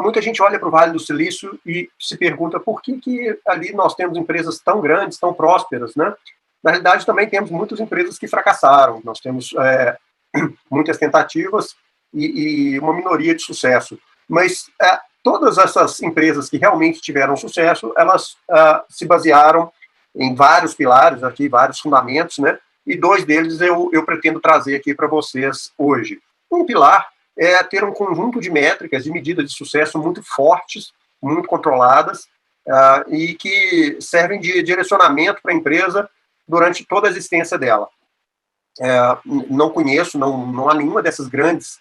muita gente olha para o Vale do Silício e se pergunta por que ali nós temos empresas tão grandes, tão prósperas, né? Na realidade, também temos muitas empresas que fracassaram. Nós temos muitas tentativas e uma minoria de sucesso. Mas todas essas empresas que realmente tiveram sucesso, elas se basearam em vários pilares, aqui, vários fundamentos, né? E dois deles eu pretendo trazer aqui para vocês hoje. Um pilar é ter um conjunto de métricas, de medidas de sucesso muito fortes, muito controladas, e que servem de direcionamento para a empresa durante toda a existência dela. Não conheço, não há nenhuma dessas grandes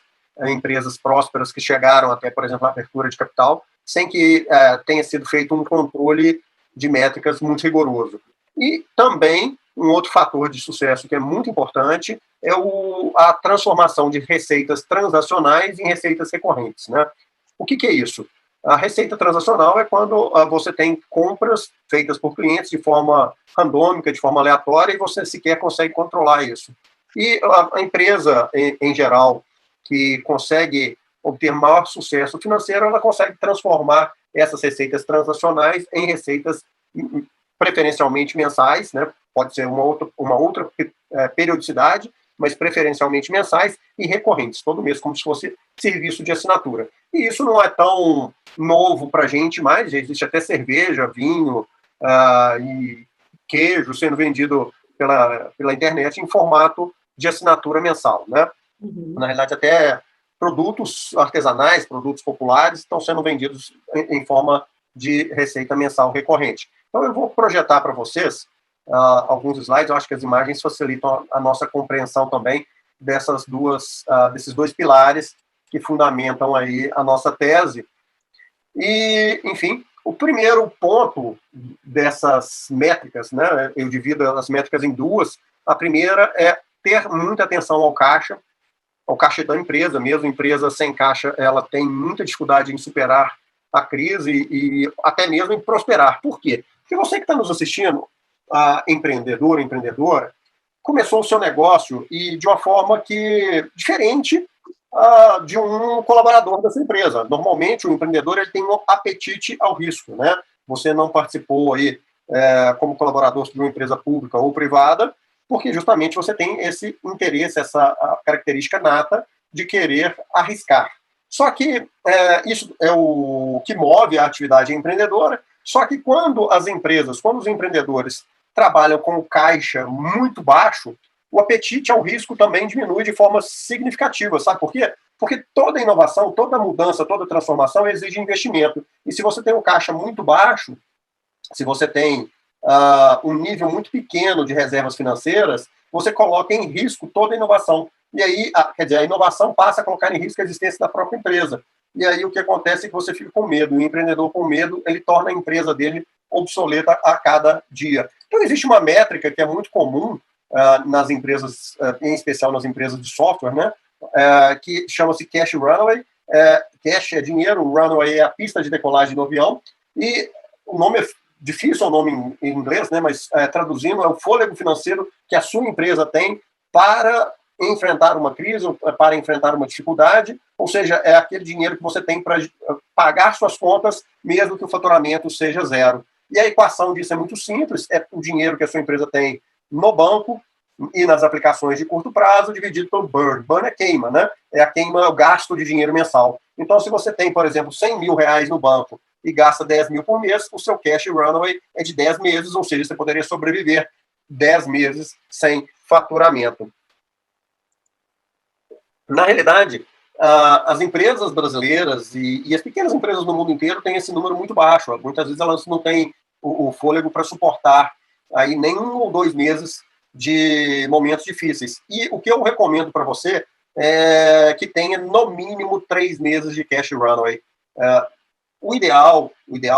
empresas prósperas que chegaram até, por exemplo, a abertura de capital, sem que tenha sido feito um controle de métricas muito rigoroso. E também um outro fator de sucesso que é muito importante é a transformação de receitas transacionais em receitas recorrentes, né? O que é isso? A receita transacional é quando você tem compras feitas por clientes de forma randômica, de forma aleatória, e você sequer consegue controlar isso. E a empresa, em geral, que consegue obter maior sucesso financeiro, ela consegue transformar essas receitas transacionais em receitas preferencialmente mensais, né? Pode ser uma outra periodicidade, mas preferencialmente mensais e recorrentes, todo mês, como se fosse serviço de assinatura. E isso não é tão novo para a gente mais, já existe até cerveja, vinho e queijo sendo vendido pela internet em formato de assinatura mensal, né? Uhum. Na realidade, até produtos artesanais, produtos populares estão sendo vendidos em forma de receita mensal recorrente. Então, eu vou projetar para vocês alguns slides. Eu acho que as imagens facilitam a nossa compreensão também desses dois pilares que fundamentam aí a nossa tese. E, enfim, o primeiro ponto dessas métricas, né, eu divido as métricas em duas. A primeira é ter muita atenção ao caixa da empresa. Mesmo empresa sem caixa, ela tem muita dificuldade em superar a crise e até mesmo em prosperar. Por quê? Porque você que está nos assistindo, empreendedora, começou o seu negócio e de uma forma diferente de um colaborador da sua empresa. Normalmente, o empreendedor ele tem um apetite ao risco, né? Você não participou aí como colaborador de uma empresa pública ou privada, porque justamente você tem esse interesse, essa característica nata de querer arriscar. Só que isso é o que move a atividade empreendedora. Só que quando os empreendedores trabalham com o caixa muito baixo, o apetite ao risco também diminui de forma significativa. Sabe por quê? Porque toda inovação, toda mudança, toda transformação exige investimento. E se você tem um caixa muito baixo, se você tem um nível muito pequeno de reservas financeiras, você coloca em risco toda a inovação. E aí, a inovação passa a colocar em risco a existência da própria empresa. E aí o que acontece é que você fica com medo. O empreendedor com medo, ele torna a empresa dele obsoleta a cada dia. Então, existe uma métrica que é muito comum nas empresas, em especial nas empresas de software, né? Que chama-se Cash Runway. Cash é dinheiro, Runway é a pista de decolagem do avião. E o nome é difícil, o nome em inglês, né? Mas traduzindo, é o fôlego financeiro que a sua empresa tem para enfrentar uma crise, para enfrentar uma dificuldade, ou seja, é aquele dinheiro que você tem para pagar suas contas, mesmo que o faturamento seja zero. E a equação disso é muito simples, é o dinheiro que a sua empresa tem no banco e nas aplicações de curto prazo, dividido pelo burn. Burn é queima, né? É o gasto de dinheiro mensal. Então, se você tem, por exemplo, 100 mil reais no banco e gasta 10 mil por mês, o seu cash runway é de 10 meses, ou seja, você poderia sobreviver 10 meses sem faturamento. Na realidade, as empresas brasileiras e as pequenas empresas no mundo inteiro têm esse número muito baixo. Muitas vezes elas não têm o fôlego para suportar aí nem 1 ou 2 meses de momentos difíceis. E o que eu recomendo para você é que tenha no mínimo 3 meses de cash runway. O ideal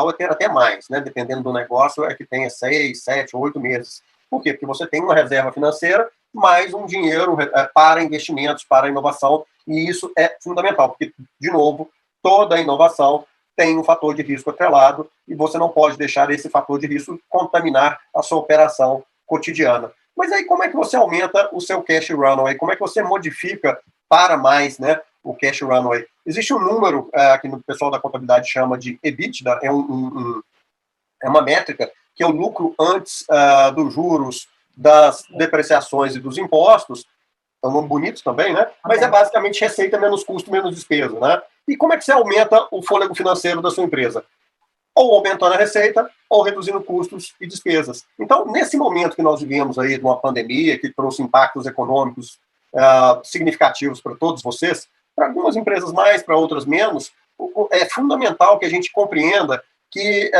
é ter até mais, né? Dependendo do negócio, é que tenha 6, 7, 8 meses. Por quê? Porque você tem uma reserva financeira, mais um dinheiro para investimentos, para inovação, e isso é fundamental, porque, de novo, toda inovação tem um fator de risco atrelado, e você não pode deixar esse fator de risco contaminar a sua operação cotidiana. Mas aí como é que você aumenta o seu cash runway? Como é que você modifica para mais, né, o cash runway. Existe um número que o pessoal da contabilidade chama de EBITDA, é uma métrica que é o lucro antes dos juros, das depreciações e dos impostos. É um nome bonito também, né? Mas é basicamente receita menos custo, menos despesa, né? E como é que você aumenta o fôlego financeiro da sua empresa? Ou aumentando a receita, ou reduzindo custos e despesas. Então, nesse momento que nós vivemos aí de uma pandemia que trouxe impactos econômicos significativos para todos vocês, para algumas empresas mais, para outras menos, é fundamental que a gente compreenda que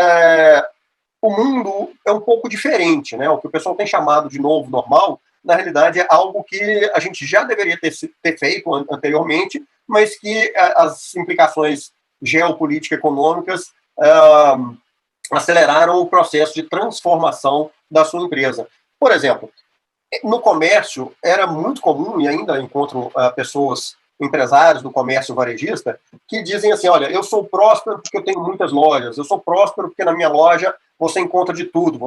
o mundo é um pouco diferente, né? O que o pessoal tem chamado de novo normal, na realidade é algo que a gente já deveria ter feito anteriormente, mas que as implicações geopolíticas econômicas aceleraram o processo de transformação da sua empresa. Por exemplo, no comércio era muito comum, e ainda encontro pessoas, empresários do comércio varejista, que dizem assim, olha, eu sou próspero porque eu tenho muitas lojas, eu sou próspero porque na minha loja você encontra de tudo,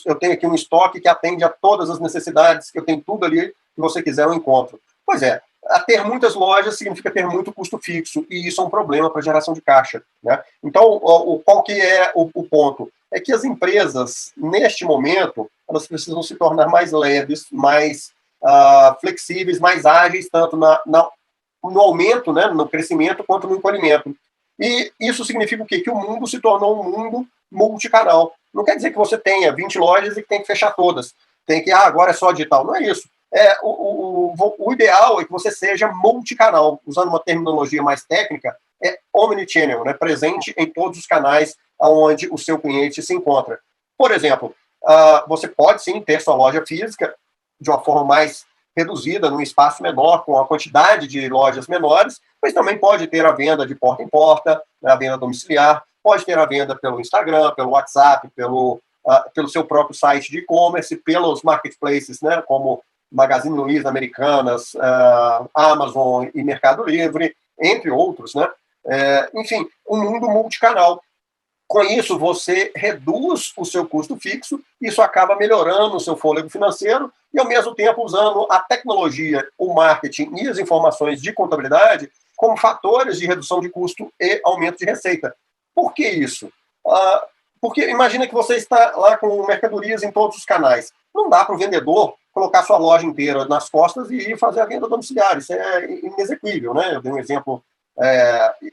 eu tenho aqui um estoque que atende a todas as necessidades, que eu tenho tudo ali que você quiser eu encontro. Pois é, ter muitas lojas significa ter muito custo fixo, e isso é um problema para a geração de caixa, né? Então, qual que é o ponto? É que as empresas, neste momento, elas precisam se tornar mais leves, mais flexíveis, mais ágeis, tanto no aumento, né, no crescimento, quanto no encolhimento. E isso significa o quê? Que o mundo se tornou um mundo multicanal. Não quer dizer que você tenha 20 lojas e que tem que fechar todas. Tem que, agora é só digital. Não é isso. O ideal é que você seja multicanal. Usando uma terminologia mais técnica, é omnichannel, né, presente em todos os canais onde o seu cliente se encontra. Por exemplo, você pode sim ter sua loja física de uma forma mais reduzida, num espaço menor, com a quantidade de lojas menores, mas também pode ter a venda de porta em porta, a venda domiciliar, pode ter a venda pelo Instagram, pelo WhatsApp, pelo seu próprio site de e-commerce, pelos marketplaces, né, como Magazine Luiza, Americanas, Amazon e Mercado Livre, entre outros, né? Enfim, um mundo multicanal. Com isso, você reduz o seu custo fixo, isso acaba melhorando o seu fôlego financeiro e, ao mesmo tempo, usando a tecnologia, o marketing e as informações de contabilidade como fatores de redução de custo e aumento de receita. Por que isso? Porque imagina que você está lá com mercadorias em todos os canais. Não dá para o vendedor colocar sua loja inteira nas costas e ir fazer a venda domiciliar. Isso é inexequível, né? Eu dei um exemplo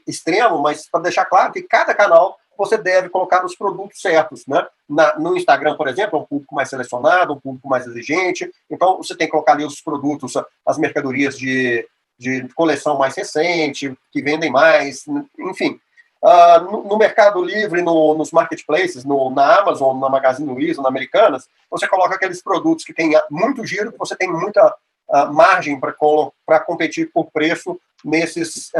extremo, mas para deixar claro que cada canal você deve colocar os produtos certos, né? No Instagram, por exemplo, é um público mais selecionado, um público mais exigente, então você tem que colocar ali os produtos, as mercadorias de coleção mais recente, que vendem mais, enfim. No Mercado Livre, nos marketplaces, na Amazon, na Magazine Luiza, na Americanas, você coloca aqueles produtos que tem muito giro, que você tem muita margem para competir por preço nesses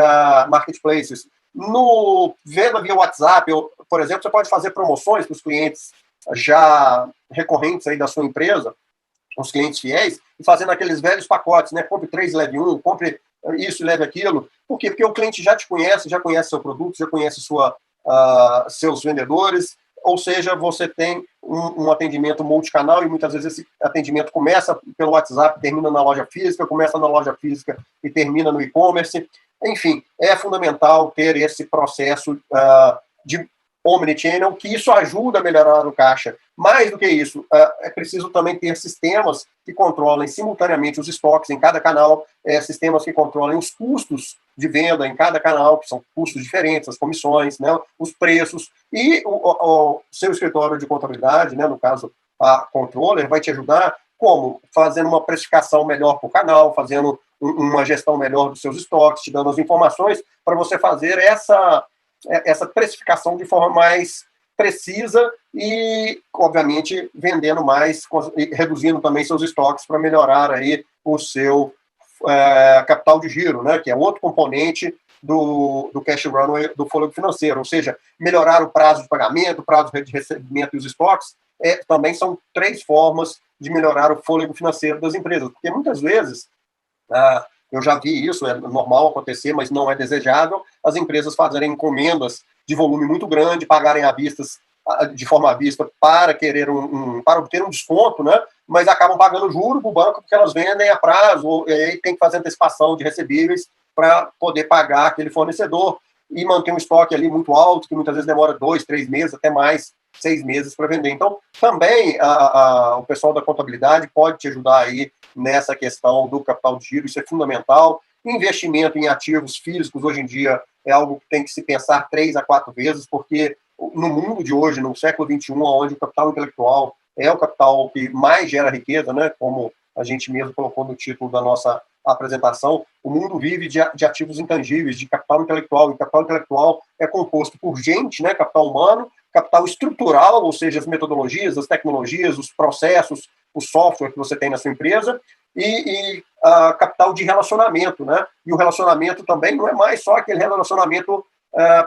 marketplaces. No venda via WhatsApp, por exemplo, você pode fazer promoções para os clientes já recorrentes aí da sua empresa, os clientes fiéis, e fazendo aqueles velhos pacotes, né? Compre 3 e leve 1, compre isso e leve aquilo. Por quê? Porque o cliente já te conhece, já conhece seu produto, já conhece seus vendedores, ou seja, você tem um atendimento multicanal e muitas vezes esse atendimento começa pelo WhatsApp, termina na loja física, começa na loja física e termina no e-commerce. Enfim, é fundamental ter esse processo de omnichannel, que isso ajuda a melhorar o caixa. Mais do que isso, é preciso também ter sistemas que controlem simultaneamente os estoques em cada canal, sistemas que controlem os custos de venda em cada canal, que são custos diferentes, as comissões, né, os preços, e o seu escritório de contabilidade, né, no caso a controller, vai te ajudar como? Fazendo uma precificação melhor para o canal, fazendo uma gestão melhor dos seus estoques, te dando as informações para você fazer essa precificação de forma mais precisa e, obviamente, vendendo mais, reduzindo também seus estoques para melhorar aí o seu capital de giro, né, que é outro componente do cash runway, do fôlego financeiro, ou seja, melhorar o prazo de pagamento, o prazo de recebimento e os estoques, também são 3 formas de melhorar o fôlego financeiro das empresas, porque muitas vezes, eu já vi isso, é normal acontecer, mas não é desejável, as empresas fazerem encomendas de volume muito grande, pagarem de forma à vista para querer para obter um desconto, né? Mas acabam pagando juro para o banco porque elas vendem a prazo, e aí tem que fazer antecipação de recebíveis para poder pagar aquele fornecedor e manter um estoque ali muito alto, que muitas vezes demora 2, 3 meses, até mais, 6 meses para vender. Então, também o pessoal da contabilidade pode te ajudar aí nessa questão do capital de giro, isso é fundamental. Investimento em ativos físicos, hoje em dia, é algo que tem que se pensar 3 a 4 vezes, porque no mundo de hoje, no século XXI, onde o capital intelectual é o capital que mais gera riqueza, né, como a gente mesmo colocou no título da nossa apresentação, o mundo vive de ativos intangíveis, de capital intelectual, e capital intelectual é composto por gente, né, capital humano, capital estrutural, ou seja, as metodologias, as tecnologias, os processos, o software que você tem na sua empresa, e capital de relacionamento, né? E o relacionamento também não é mais só aquele relacionamento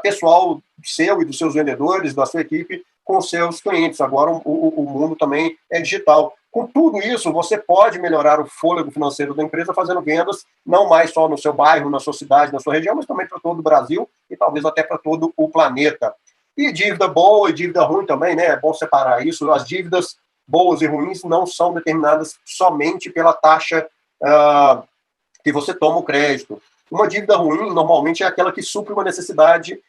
pessoal seu e dos seus vendedores, da sua equipe, com os seus clientes. Agora o mundo também é digital. Com tudo isso, você pode melhorar o fôlego financeiro da empresa fazendo vendas, não mais só no seu bairro, na sua cidade, na sua região, mas também para todo o Brasil e talvez até para todo o planeta. E dívida boa e dívida ruim também, né? É bom separar isso. As dívidas boas e ruins não são determinadas somente pela taxa que você toma o crédito. Uma dívida ruim, normalmente, é aquela que supre uma necessidade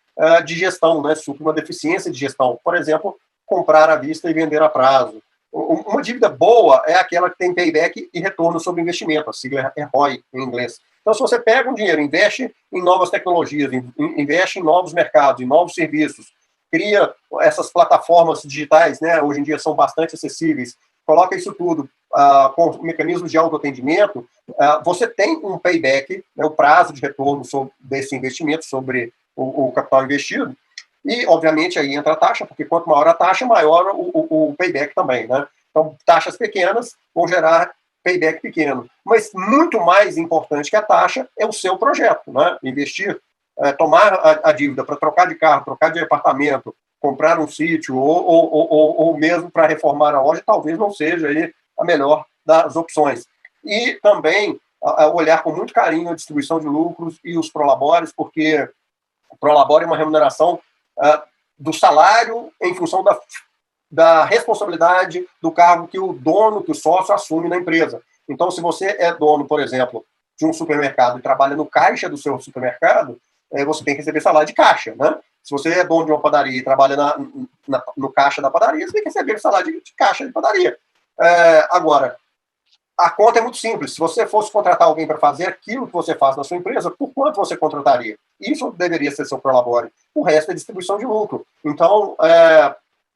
de gestão, né? Supre uma deficiência de gestão. Por exemplo, comprar à vista e vender a prazo. Uma dívida boa é aquela que tem payback e retorno sobre investimento. A sigla é ROI em inglês. Então, se você pega um dinheiro, investe em novas tecnologias, investe em novos mercados, em novos serviços, cria essas plataformas digitais, né, hoje em dia são bastante acessíveis, coloca isso tudo com mecanismos de autoatendimento, você tem um payback, né, o prazo de retorno desse investimento sobre o capital investido, e, obviamente, aí entra a taxa, porque quanto maior a taxa, maior o payback também, né? Então, taxas pequenas vão gerar payback pequeno. Mas muito mais importante que a taxa é o seu projeto, né? Investir, tomar a dívida para trocar de carro, trocar de apartamento, comprar um sítio ou mesmo para reformar a loja, talvez não seja aí a melhor das opções. E também olhar com muito carinho a distribuição de lucros e os prolabores, porque o prolabore é uma remuneração do salário em função da responsabilidade do cargo que o dono, que o sócio assume na empresa. Então, se você é dono, por exemplo, de um supermercado e trabalha no caixa do seu supermercado, você tem que receber salário de caixa, né? Se você é dono de uma padaria e trabalha no caixa da padaria, você tem que receber salário de caixa de padaria. Agora, a conta é muito simples. Se você fosse contratar alguém para fazer aquilo que você faz na sua empresa, por quanto você contrataria? Isso deveria ser seu prolabore. O resto é distribuição de lucro. Então,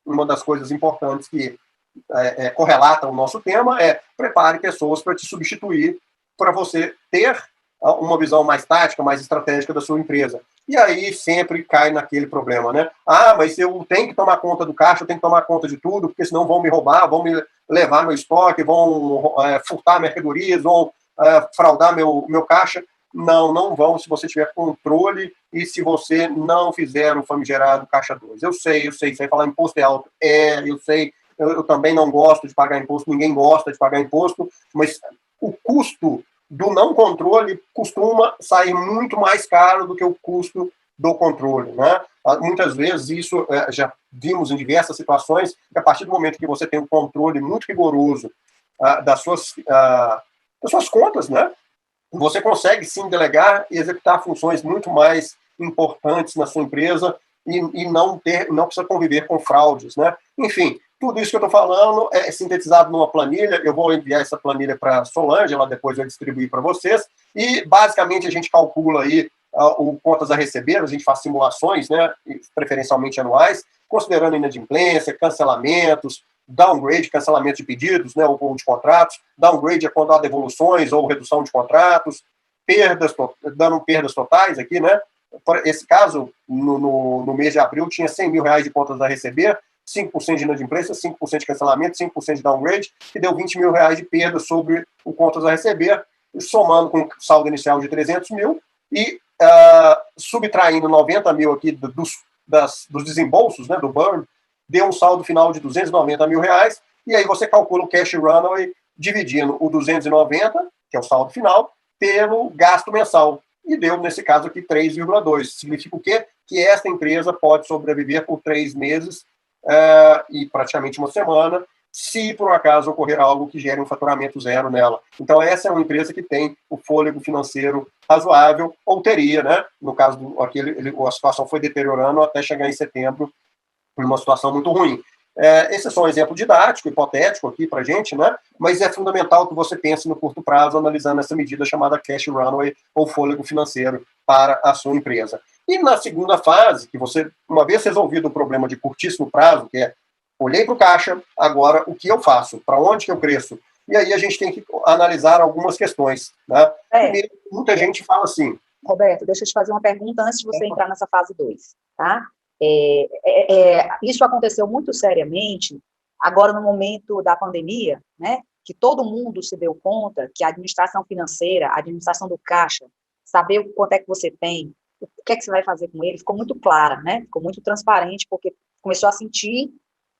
uma das coisas importantes que correlata o nosso tema é prepare pessoas para te substituir, para você ter uma visão mais tática, mais estratégica da sua empresa. E aí sempre cai naquele problema, né? Mas eu tenho que tomar conta do caixa, eu tenho que tomar conta de tudo, porque senão vão me roubar, vão me levar meu estoque, vão furtar mercadorias, vão fraudar meu caixa. Não vão se você tiver controle e se você não fizer o famigerado caixa 2. Eu sei, você vai falar imposto é alto. Eu sei, eu também não gosto de pagar imposto, ninguém gosta de pagar imposto, mas o custo do não controle costuma sair muito mais caro do que o custo do controle, né? Muitas vezes isso já vimos em diversas situações, que a partir do momento que você tem um controle muito rigoroso das suas contas, né? Você consegue sim delegar e executar funções muito mais importantes na sua empresa e não precisa conviver com fraudes, né? Enfim, tudo isso que eu estou falando é sintetizado numa planilha. Eu vou enviar essa planilha para a Solange, ela depois vai distribuir para vocês. E, basicamente, a gente calcula aí o contas a receber, a gente faz simulações, né, preferencialmente anuais, considerando inadimplência, cancelamentos, downgrade, cancelamento de pedidos, né, ou de contratos. Downgrade é quando há devoluções ou redução de contratos, dando perdas totais aqui, né? Por esse caso, no mês de abril, tinha R$100 mil de contas a receber, 5% de inadimplência, 5% de cancelamento, 5% de downgrade, que deu R$20 mil de perda sobre o contas a receber, somando com saldo inicial de 300 mil e subtraindo 90 mil aqui dos desembolsos, né, do burn, deu um saldo final de R$290 mil, e aí você calcula o cash runway dividindo o 290, que é o saldo final, pelo gasto mensal. E deu, nesse caso aqui, 3,2. Significa o quê? Que esta empresa pode sobreviver por 3 meses e praticamente uma semana, se por um acaso ocorrer algo que gere um faturamento zero nela. Então, essa é uma empresa que tem o fôlego financeiro razoável, ou teria, né? No caso, a situação foi deteriorando até chegar em setembro, numa situação muito ruim. Esse é só um exemplo didático, hipotético aqui para a gente, né? Mas é fundamental que você pense no curto prazo, analisando essa medida chamada cash runway, ou fôlego financeiro, para a sua empresa. E na segunda fase, que você, uma vez resolvido o problema de curtíssimo prazo, que é olhei para o caixa, agora o que eu faço? Para onde que eu cresço? E aí a gente tem que analisar algumas questões, né? Primeiro, muita gente fala assim... Roberto, deixa eu te fazer uma pergunta antes de você entrar nessa fase 2, tá? Isso aconteceu muito seriamente agora no momento da pandemia, né? Que todo mundo se deu conta que a administração financeira, a administração do caixa, saber o quanto é que você tem, o que é que você vai fazer com ele, ficou muito clara, né? Ficou muito transparente, porque começou a sentir,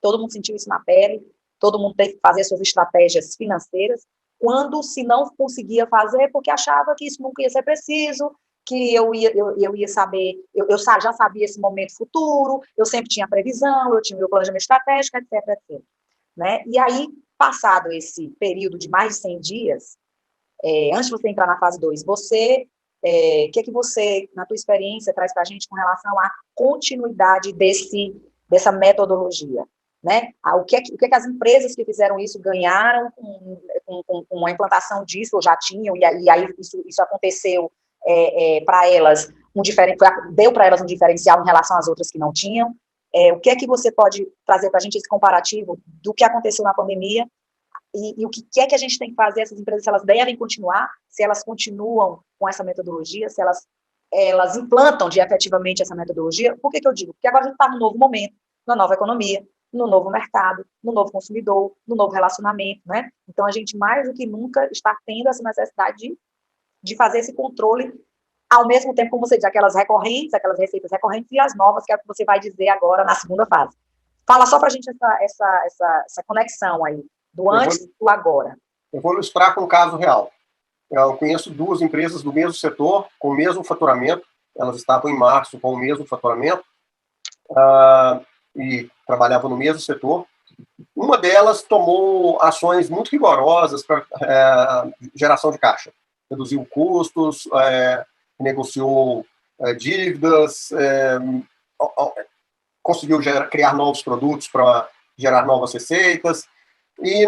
todo mundo sentiu isso na pele, todo mundo teve que fazer suas estratégias financeiras, quando se não conseguia fazer, porque achava que isso nunca ia ser preciso, que eu ia saber, eu já sabia esse momento futuro, eu sempre tinha previsão, eu tinha meu planejamento estratégico, etc, etc. Né? E aí, passado esse período de mais de 100 dias, antes de você entrar na fase 2, você, o que você, na tua experiência, traz para a gente com relação à continuidade dessa metodologia? Né? O que as empresas que fizeram isso ganharam com a implantação disso, ou já tinham, e aí isso aconteceu para elas, deu para elas um diferencial em relação às outras que não tinham. O que é que você pode trazer para a gente esse comparativo do que aconteceu na pandemia e o que é que a gente tem que fazer, essas empresas, se elas devem continuar, se elas continuam com essa metodologia, se elas implantam efetivamente essa metodologia. Por que eu digo? Porque agora a gente está num novo momento, na nova economia, no novo mercado, no novo consumidor, no novo relacionamento, né? Então, a gente, mais do que nunca, está tendo essa necessidade de fazer esse controle, ao mesmo tempo, como você diz, aquelas receitas recorrentes e as novas, que é o que você vai dizer agora na segunda fase. Fala só para a gente essa conexão aí, do antes e do agora. Eu vou ilustrar com um caso real. Eu conheço 2 empresas do mesmo setor, com o mesmo faturamento, elas estavam em março com o mesmo faturamento, e trabalhavam no mesmo setor. Uma delas tomou ações muito rigorosas para geração de caixa. Reduziu custos, negociou dívidas, conseguiu criar novos produtos para gerar novas receitas. E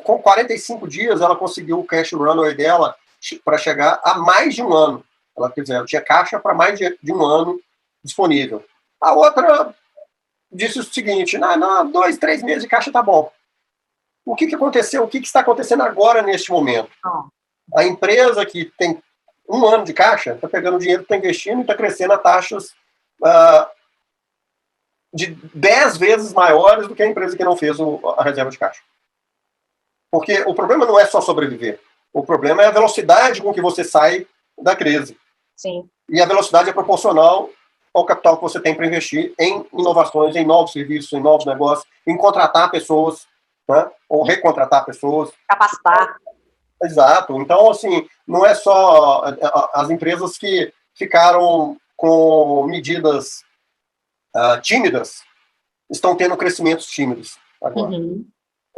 com 45 dias ela conseguiu o cash runway dela para chegar a mais de um ano. Ela tinha caixa para mais de um ano disponível. A outra disse o seguinte: 2, 3 meses de caixa tá bom. O que aconteceu? O que está acontecendo agora, neste momento? A empresa que tem um ano de caixa está pegando dinheiro, está investindo e está crescendo a taxas de 10 vezes maiores do que a empresa que não fez a reserva de caixa. Porque o problema não é só sobreviver. O problema é a velocidade com que você sai da crise. Sim. E a velocidade é proporcional ao capital que você tem para investir em inovações, em novos serviços, em novos negócios, em contratar pessoas, né? Ou recontratar pessoas. Capacitar. Exato. Então, assim, não é só as empresas que ficaram com medidas tímidas, estão tendo crescimentos tímidos agora. Uhum.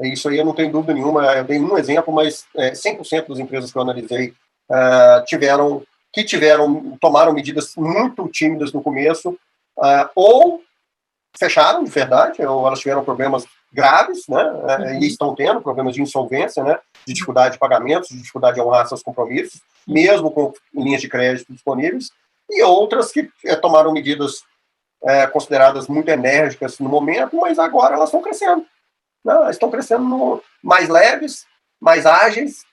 Isso aí eu não tenho dúvida nenhuma. Eu dei um exemplo, mas 100% das empresas que eu analisei tomaram medidas muito tímidas no começo, ou fecharam de verdade, ou elas tiveram problemas graves, né, e estão tendo problemas de insolvência, né, de dificuldade de pagamentos, de dificuldade de honrar seus compromissos, mesmo com linhas de crédito disponíveis, e outras que tomaram medidas consideradas muito enérgicas no momento, mas agora elas estão crescendo. Né, elas estão crescendo mais leves, mais ágeis,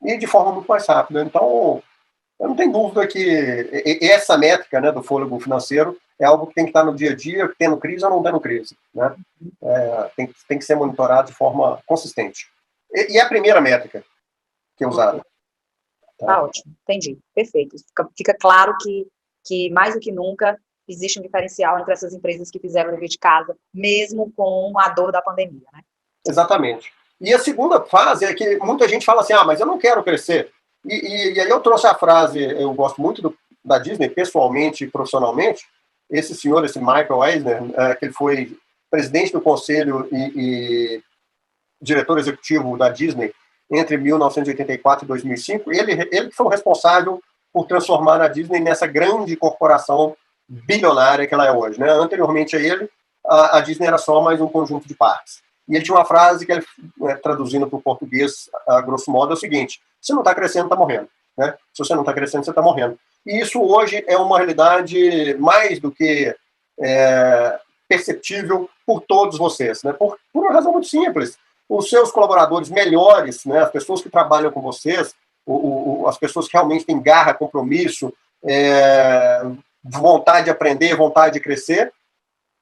e de forma muito mais rápida. Então, eu não tenho dúvida que essa métrica, né, do fôlego financeiro é algo que tem que estar no dia a dia, tendo crise ou não tendo crise. Né? Tem que ser monitorado de forma consistente. E é a primeira métrica que é usada. Tá ótimo, entendi. Perfeito. Fica claro que, mais do que nunca, existe um diferencial entre essas empresas que fizeram o dever de casa, mesmo com a dor da pandemia. Né? Exatamente. E a segunda fase é que muita gente fala assim, mas eu não quero crescer. E aí eu trouxe a frase, eu gosto muito da Disney, pessoalmente e profissionalmente, esse senhor, esse Michael Eisner, que ele foi presidente do conselho e diretor executivo da Disney entre 1984 e 2005, ele foi o responsável por transformar a Disney nessa grande corporação bilionária que ela é hoje, né? Anteriormente a ele, a Disney era só mais um conjunto de parques. E ele tinha uma frase que ele, traduzindo para o português, a grosso modo, é o seguinte: se não está crescendo, está morrendo. Né? Se você não está crescendo, você está morrendo. E isso hoje é uma realidade mais do que perceptível por todos vocês, né? Por uma razão muito simples. Os seus colaboradores melhores, né? As pessoas que trabalham com vocês, as pessoas que realmente têm garra, compromisso, vontade de aprender, vontade de crescer,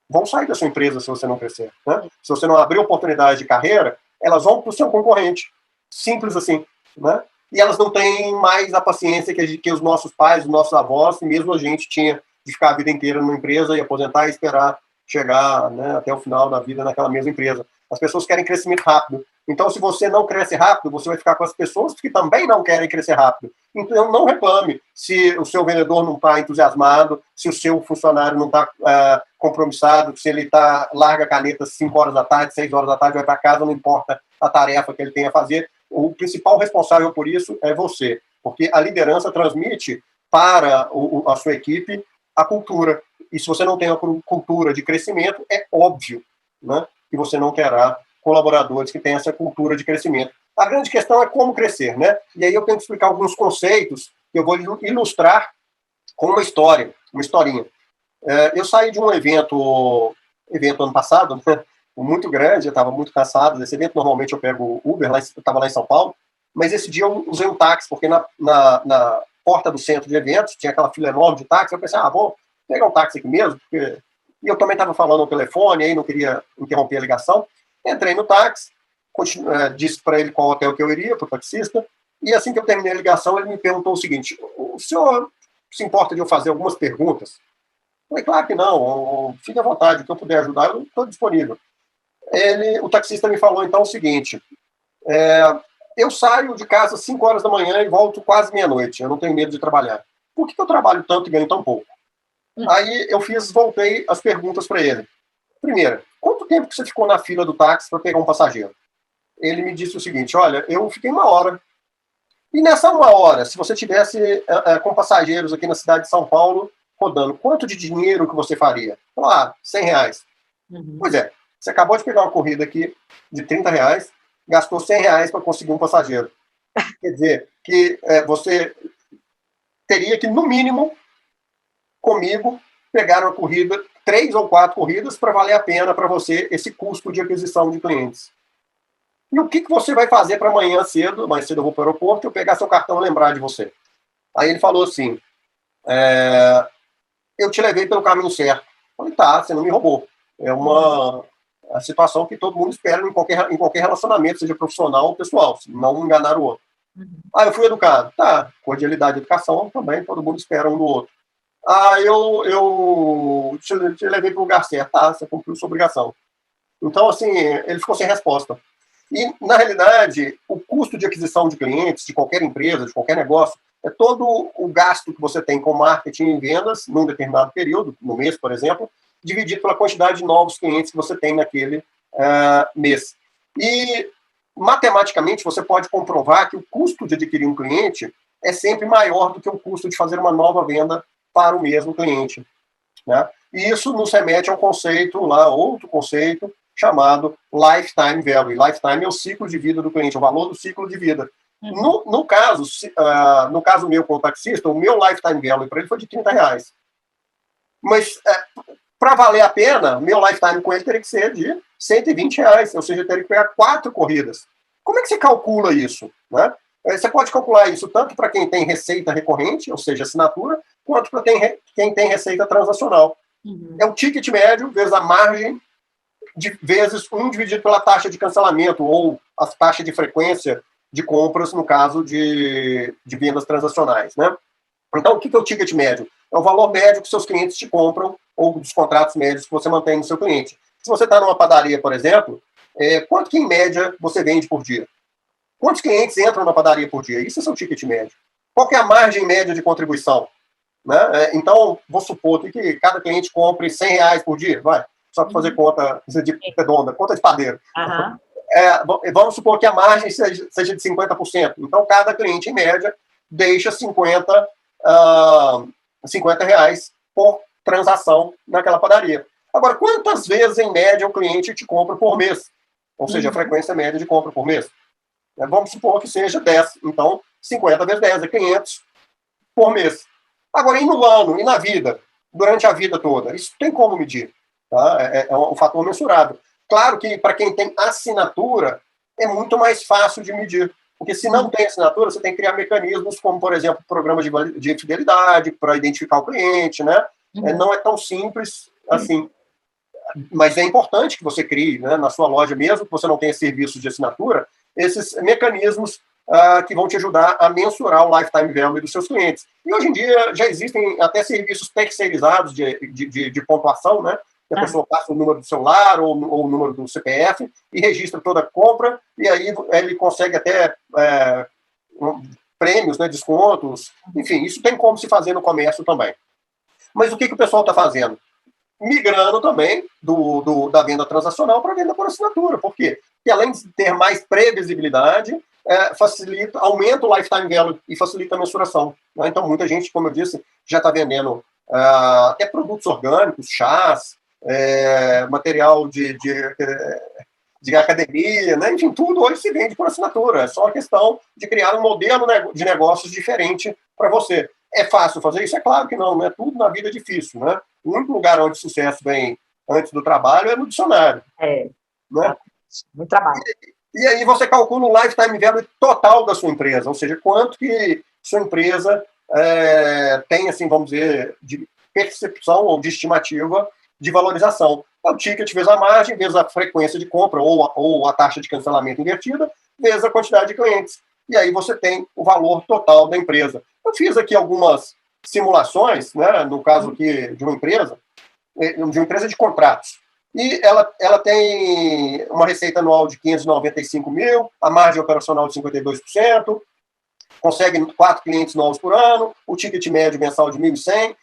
vão sair da sua empresa se você não crescer. Né? Se você não abrir oportunidade de carreira, elas vão para o seu concorrente. Simples assim. Né? E elas não têm mais a paciência que os nossos pais, os nossos avós, e mesmo a gente tinha de ficar a vida inteira numa empresa e aposentar e esperar chegar, né, até o final da vida naquela mesma empresa. As pessoas querem crescimento rápido. Então, se você não cresce rápido, você vai ficar com as pessoas que também não querem crescer rápido. Então, não reclame se o seu vendedor não está entusiasmado, se o seu funcionário não está compromissado, se ele larga a caneta 5 horas da tarde, 6 horas da tarde, vai para casa, não importa a tarefa que ele tem a fazer. O principal responsável por isso é você, porque a liderança transmite para a sua equipe a cultura. E se você não tem uma cultura de crescimento, é óbvio, né, que você não terá colaboradores que tenham essa cultura de crescimento. A grande questão é como crescer, né? E aí eu tenho que explicar alguns conceitos que eu vou ilustrar com uma história, uma historinha. Eu saí de um evento ano passado, né, muito grande, eu estava muito cansado desse evento. Normalmente eu pego Uber, eu estava lá em São Paulo, mas esse dia eu usei um táxi, porque na porta do centro de eventos tinha aquela fila enorme de táxi. Eu pensei, vou pegar um táxi aqui mesmo, porque... E eu também estava falando no telefone, aí não queria interromper a ligação. Entrei no táxi, disse para ele qual hotel que eu iria, para o taxista, e assim que eu terminei a ligação, ele me perguntou o seguinte: o senhor se importa de eu fazer algumas perguntas? Eu falei, claro que não, fique à vontade, o que eu puder ajudar, eu estou disponível. O taxista me falou então o seguinte: eu saio de casa às 5 horas da manhã e volto quase meia-noite, eu não tenho medo de trabalhar. Por que eu trabalho tanto e ganho tão pouco? Aí eu voltei as perguntas para ele. Primeiro, quanto tempo que você ficou na fila do táxi para pegar um passageiro? Ele me disse o seguinte: olha, eu fiquei 1 hora. E nessa 1 hora, se você tivesse com passageiros aqui na cidade de São Paulo rodando, quanto de dinheiro que você faria? R$100. Uhum. Pois é, você acabou de pegar uma corrida aqui de R$30, gastou R$100 para conseguir um passageiro. Quer dizer, que você teria que, no mínimo, comigo, pegar uma corrida, 3 ou 4 corridas, para valer a pena para você esse custo de aquisição de clientes. E o que você vai fazer para amanhã cedo? Mais cedo eu vou para o aeroporto, eu pegar seu cartão e lembrar de você. Aí ele falou assim: eu te levei pelo caminho certo. Eu falei, tá, você não me roubou. É uma situação que todo mundo espera em qualquer relacionamento, seja profissional ou pessoal, se não enganar o outro. Eu fui educado. Tá, cordialidade e educação também, todo mundo espera um do outro. Eu te levei para o lugar certo. Tá, você cumpriu sua obrigação. Então, assim, ele ficou sem resposta. E, na realidade, o custo de aquisição de clientes, de qualquer empresa, de qualquer negócio, é todo o gasto que você tem com marketing e vendas num determinado período, no mês, por exemplo, dividido pela quantidade de novos clientes que você tem naquele mês. E, matematicamente, você pode comprovar que o custo de adquirir um cliente é sempre maior do que o custo de fazer uma nova venda para o mesmo cliente. Né? E isso nos remete a um conceito, outro conceito, chamado Lifetime Value. Lifetime é o ciclo de vida do cliente, o valor do ciclo de vida. No caso meu com o taxista, o meu Lifetime Value para ele foi de R$30. Mas, para valer a pena, meu Lifetime com ele teria que ser de R$120, ou seja, eu teria que pegar 4 corridas. Como é que você calcula isso? Né? Você pode calcular isso tanto para quem tem receita recorrente, ou seja, assinatura, quanto para quem tem receita transacional. É o ticket médio vezes a margem, vezes 1 dividido pela taxa de cancelamento, ou a taxa de frequência de compras, no caso de vendas transacionais. Né? Então, o que é o ticket médio? É o valor médio que seus clientes te compram, ou dos contratos médios que você mantém no seu cliente. Se você está numa padaria, por exemplo, quanto que, em média, você vende por dia? Quantos clientes entram na padaria por dia? Isso é seu ticket médio. Qual que é a margem média de contribuição? Né? Então, vou supor que cada cliente compre R$100 por dia, vai, só para fazer conta de redonda, conta de padeiro. Vamos supor que a margem seja de 50%. Então, cada cliente, em média, deixa 50 R$ 50 por transação naquela padaria. Agora, quantas vezes, em média, o cliente te compra por mês? Ou seja, a frequência média de compra por mês. Vamos supor que seja 10. Então, 50 vezes 10 é 500 por mês. Agora, e no ano, e na vida, durante a vida toda? Isso tem como medir. Tá? É um fator mensurável. Claro que, para quem tem assinatura, é muito mais fácil de medir. Porque se não tem assinatura, você tem que criar mecanismos como, por exemplo, programas de fidelidade para identificar o cliente, né? Não é tão simples assim. Mas é importante que você crie, né, na sua loja, mesmo que você não tenha serviços de assinatura, esses mecanismos que vão te ajudar a mensurar o lifetime value dos seus clientes. E hoje em dia já existem até serviços terceirizados de pontuação, né? Que a pessoa passa o número do celular ou o número do CPF e registra toda a compra, e aí ele consegue até prêmios, né, descontos, enfim, isso tem como se fazer no comércio também. Mas o que o pessoal está fazendo? Migrando também da venda transacional para a venda por assinatura. Por quê? Porque além de ter mais previsibilidade, facilita, aumenta o lifetime value e facilita a mensuração. Né? Então, muita gente, como eu disse, já está vendendo até produtos orgânicos, chás, material de academia, né? Enfim, tudo hoje se vende por assinatura. É só a questão de criar um modelo de negócios diferente para você. É fácil fazer isso? É claro que não, né? Tudo na vida é difícil, né? O único lugar onde o sucesso vem antes do trabalho é no dicionário. Né? Muito trabalho. E aí você calcula o lifetime value total da sua empresa, ou seja, quanto que sua empresa tem, assim, vamos dizer, de percepção ou de estimativa de valorização. É o ticket vezes a margem, vezes a frequência de compra ou a taxa de cancelamento invertida, vezes a quantidade de clientes. E aí você tem o valor total da empresa. Eu fiz aqui algumas simulações, né, no caso aqui de uma empresa de contratos. E ela tem uma receita anual de 595 mil, a margem operacional de 52%, consegue 4 clientes novos por ano, o ticket médio mensal de 1.100,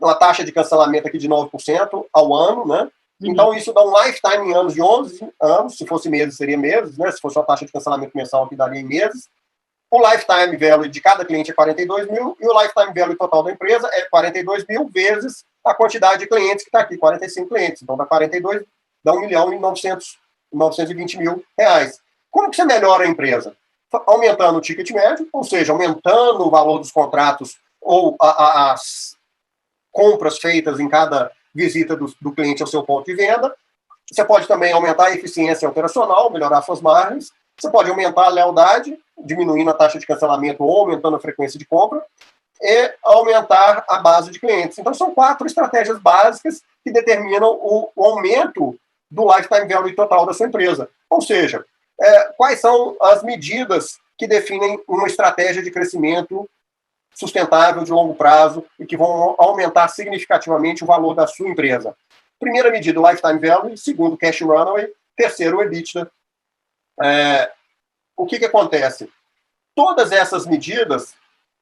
uma taxa de cancelamento aqui de 9% ao ano, né? Então, isso dá um lifetime em anos de 11 anos, se fosse meses, seria meses, né? Se fosse uma taxa de cancelamento mensal, aqui daria em meses. O lifetime value de cada cliente é 42 mil e o lifetime value total da empresa é 42 mil vezes a quantidade de clientes que está aqui, 45 clientes. Então, dá 42, dá 1.920 mil reais. Como que você melhora a empresa? Aumentando o ticket médio, ou seja, aumentando o valor dos contratos ou as compras feitas em cada visita do cliente ao seu ponto de venda. Você pode também aumentar a eficiência operacional, melhorar suas margens. Você pode aumentar a lealdade, diminuindo a taxa de cancelamento ou aumentando a frequência de compra, e aumentar a base de clientes. Então, são 4 estratégias básicas que determinam o aumento do lifetime value total da sua empresa. Ou seja, quais são as medidas que definem uma estratégia de crescimento sustentável de longo prazo e que vão aumentar significativamente o valor da sua empresa. Primeira medida, o lifetime value. Segundo, cash runway. Terceiro, o EBITDA. O que acontece? Todas essas medidas,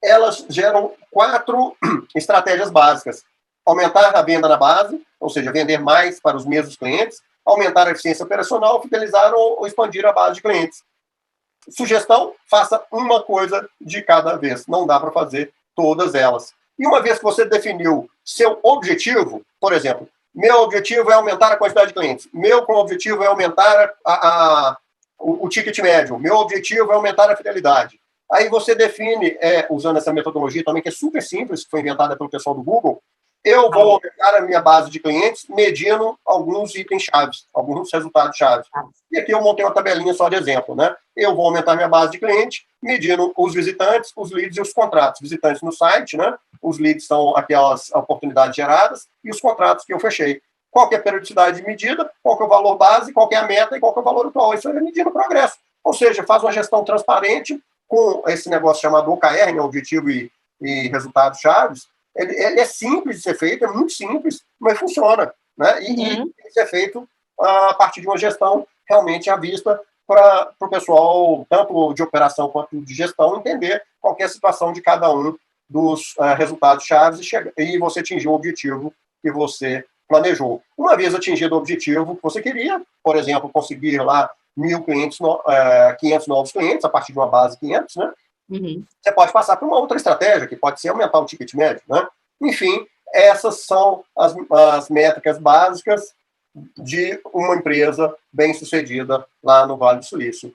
elas geram 4 estratégias básicas. Aumentar a venda na base, ou seja, vender mais para os mesmos clientes, aumentar a eficiência operacional, fidelizar ou expandir a base de clientes. Sugestão, faça uma coisa de cada vez. Não dá para fazer todas elas. E uma vez que você definiu seu objetivo, por exemplo, meu objetivo é aumentar a quantidade de clientes, meu objetivo é aumentar o ticket médio, meu objetivo é aumentar a fidelidade. Aí você define, usando essa metodologia também, que é super simples, que foi inventada pelo pessoal do Google, eu vou aumentar a minha base de clientes medindo alguns itens chaves, alguns resultados chaves. E aqui eu montei uma tabelinha só de exemplo, né? Eu vou aumentar minha base de cliente medindo os visitantes, os leads e os contratos. Visitantes no site, né? Os leads são aquelas oportunidades geradas e os contratos que eu fechei. Qual que é a periodicidade de medida, qual que é o valor base, qual que é a meta e qual que é o valor atual. Isso é medindo o progresso. Ou seja, faz uma gestão transparente com esse negócio chamado OKR, né? Objetivo e resultados chaves. Ele é simples de ser feito, é muito simples, mas funciona. Né? E tem que ser feito a partir de uma gestão realmente à vista para o pessoal, tanto de operação quanto de gestão, entender qual é a situação de cada um dos resultados chaves e você atingir o objetivo que você planejou. Uma vez atingido o objetivo que você queria, por exemplo, conseguir lá 1.000 clientes, 500 novos clientes, a partir de uma base 500, né? Você pode passar por uma outra estratégia, que pode ser aumentar o ticket médio, né? Enfim, essas são as métricas básicas de uma empresa bem-sucedida lá no Vale do Silício.